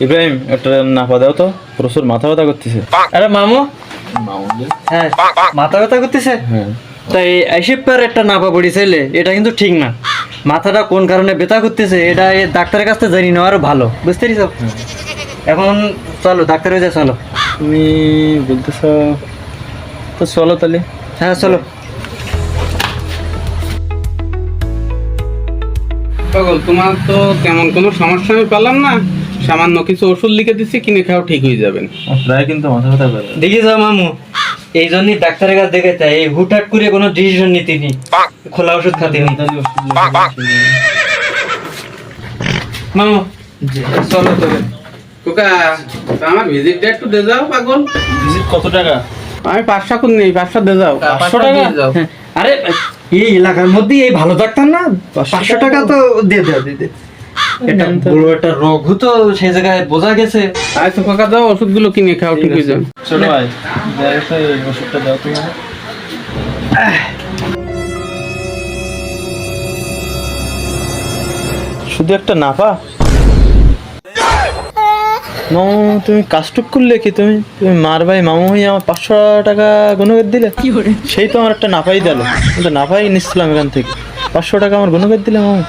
ইব্রাহিম একটা নাপা দাও তো, প্রচুর মাথা ব্যথা করতেছে। আরে মামু, হ্যাঁ মাথা ব্যথা করতেছে। হ্যাঁ তাই আইসিপার একটা নাপা পড়ি চাইলে এটা কিন্তু ঠিক না। মাথাটা কোন কারণে ব্যথা করতেছে এটা এই ডাক্তারের কাছ থেকে জানি নেওয়ার ভালো, বুঝতে পারিস? এখন চলো ডাক্তারের কাছে চলো। তুমি বলতেছ তো, চলো তাহলে। হ্যাঁ চলো। পাগল, তোমার তো তেমন কোনো সমস্যা আমি পেলাম না। সামান্য কিছু ওষুধ লিখে দিচ্ছি, কিনে খাও, ঠিক হয়ে যাবেন। প্রায় কিন্তু মাথা ব্যথা করে। দেখি যাও মামু, এই জন্যই ডাক্তারের কাছে দেখে তাই এই হুটহাট করে কোনো ডিসিশন নিতে নি, খোলা ওষুধ খাতে নি। মামু চলো তবে। কোকা, আমার ভিজিটটা একটু দে যাও পাগল। ভিজিট কত টাকা? আমি 500 করে নেই, 500 দে যাও। 500 টাকা? হ্যাঁ, আরে এই এলাকার মধ্যে এই ভালো ডাক্তার না, 500 টাকা তো দিয়ে দাও দিতে। এটা বড় একটা রোগ তো সেই জায়গায় বোঝা গেছে। আচ্ছা কোকা, দাও ওষুধগুলো কিনে খাও, ঠিক হয়ে যাবে। ছোট ভাই, এই ওষুধটা দাও তুমি। শুধু একটা নাপা? মামু তুমি কাজটুক করলে কি? তুমি তুমি মার ভাই মামু হয়ে আমার 500 টাকা গুণগত দিলে। সেই তো আমার একটা নাপাই দিল, কিন্তু নাপাই নিচ্ছিলাম এখান থেকে। 500 টাকা আমার গুণগত দিলে মামু।